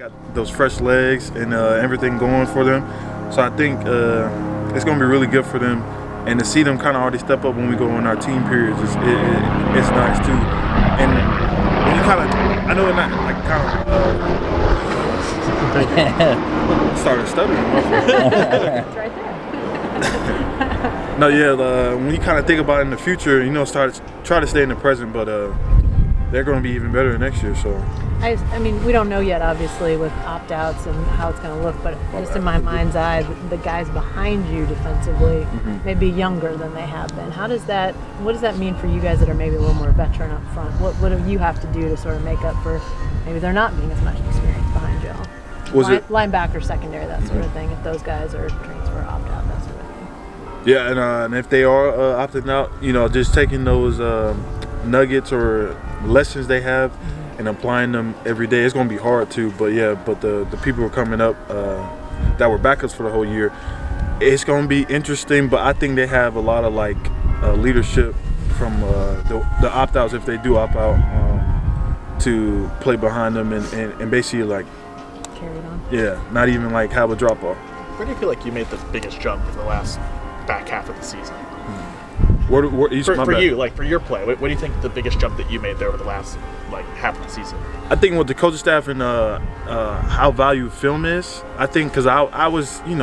got those fresh legs and everything going for them. So I think it's going to be really good for them. And to see them kind of already step up when we go in our team periods, it's nice too. And when you kind of, I know it's not like kind of started stuttering. It's right there. No, yeah. When you kind of think about it in the future, try to stay in the present, but they're going to be even better next year. So. I mean, we don't know yet, obviously, with opt-outs and how it's going to look, but just in my mind's eye, the guys behind you defensively may be younger than they have been. What does that mean for you guys that are maybe a little more veteran up front? What do you have to do to sort of make up for maybe there not being as much experience behind y'all? Linebacker, secondary, that sort of thing, if those guys are transfer, opt-out, that sort of thing. Yeah, and if they are opting out, just taking those nuggets or lessons they have and applying them every day. It's going to be hard too, but the people who are coming up that were backups for the whole year, it's going to be interesting, but I think they have a lot of leadership from the opt-outs if they do opt out to play behind them and basically carry it on. Yeah, not even have a drop-off. Where do you feel like you made the biggest jump in the last back half of the season? For you, for your play, what do you think the biggest jump that you made there over the last half of the season? I think with the coaching staff and how valued film is. I think because I was you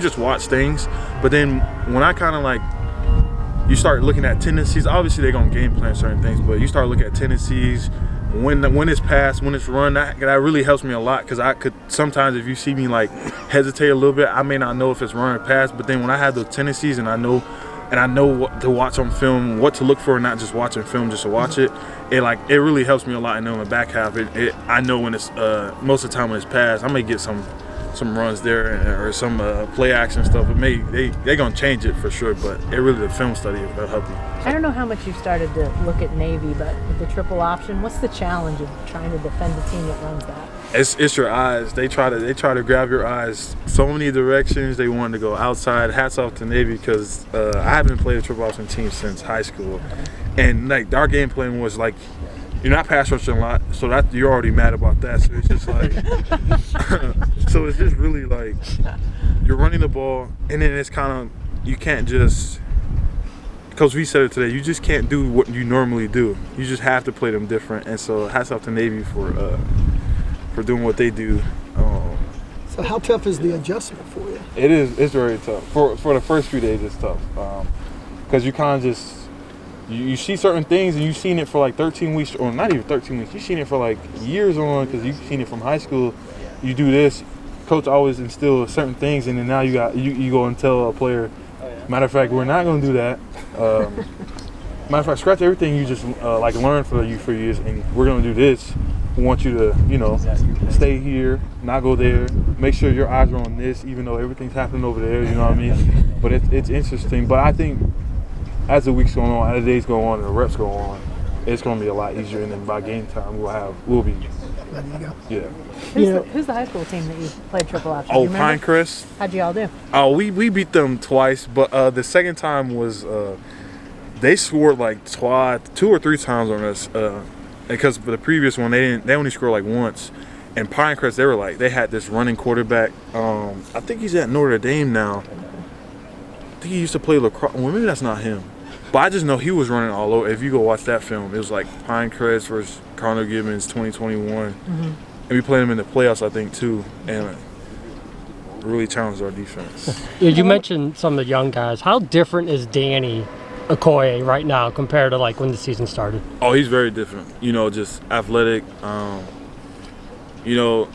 just watch things, but then when I kind of you start looking at tendencies. Obviously they're gonna game plan certain things, but you start looking at tendencies. When it's pass, when it's run, that really helps me a lot because I could sometimes if you see me hesitate a little bit, I may not know if it's run or pass. But then when I have those tendencies and I know what to watch on film, what to look for, not just watching film just to watch it. It really helps me a lot. I know in the back half, I know when it's most of the time when it's pass, I may get some runs there or some play action stuff. They're gonna change it for sure, but the film study will help you. I don't know how much you've started to look at Navy, but with the triple option, what's the challenge of trying to defend a team that runs that? It's your eyes. They try to grab your eyes so many directions. They want to go outside. Hats off to Navy because I haven't played a triple option team since high school, and our game plan was you're not pass rushing a lot, so that you're already mad about that. So it's just so it's just really you're running the ball, and then it's kind of you can't just. Coach V said it today. You just can't do what you normally do. You just have to play them different, and so hats off to Navy for doing what they do. So how tough is the adjustment for you? It is. It's very tough. For the first few days, it's tough because you kind of just you see certain things and you've seen it for 13 weeks or not even 13 weeks. You've seen it for years on because you've seen it from high school. You do this. Coach always instills certain things, and then now you go and tell a player. Matter of fact, we're not going to do that. Matter of fact, scratch everything you just learned for years, and we're going to do this. We want you to, stay here, not go there. Make sure your eyes are on this, even though everything's happening over there. You know what I mean? But it's interesting. But I think as the weeks go on, as the days go on, and the reps go on, it's going to be a lot easier. And then by game time, we'll be. There you go. Yeah. Who's the high school team that you played triple option? Oh, Pinecrest. How'd you all do? Oh, we beat them twice, but the second time was they scored 2 or 3 times on us because for the previous one they only scored once. And Pinecrest they had this running quarterback. I think he's at Notre Dame now. I think he used to play lacrosse. Well, maybe that's not him. But I just know he was running all over. If you go watch that film, it was Pinecrest versus Connor Gibbons 2021. And we played him in the playoffs, I think, too. And really challenged our defense. Yeah, you mentioned some of the young guys. How different is Danny Okoye right now compared to when the season started? Oh, he's very different. Just athletic. The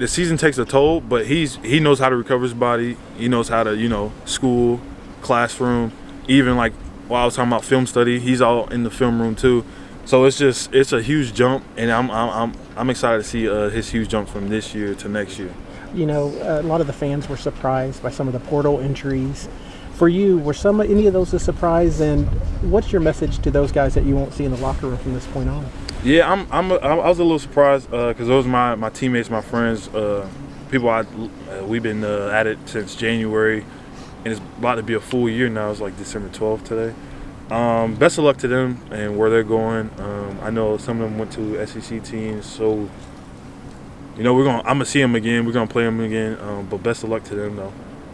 season takes a toll, but he knows how to recover his body. He knows how to, school, classroom, even while I was talking about film study, he's all in the film room too. So it's a huge jump, and I'm excited to see his huge jump from this year to next year. A lot of the fans were surprised by some of the portal entries. For you, were any of those a surprise? And what's your message to those guys that you won't see in the locker room from this point on? Yeah, I was a little surprised because those are my teammates, my friends, people we've been at it since January. And it's about to be a full year now. It's December 12th today. Best of luck to them and where they're going. I know some of them went to SEC teams, so I'm gonna see them again. We're gonna play them again. But best of luck to them though.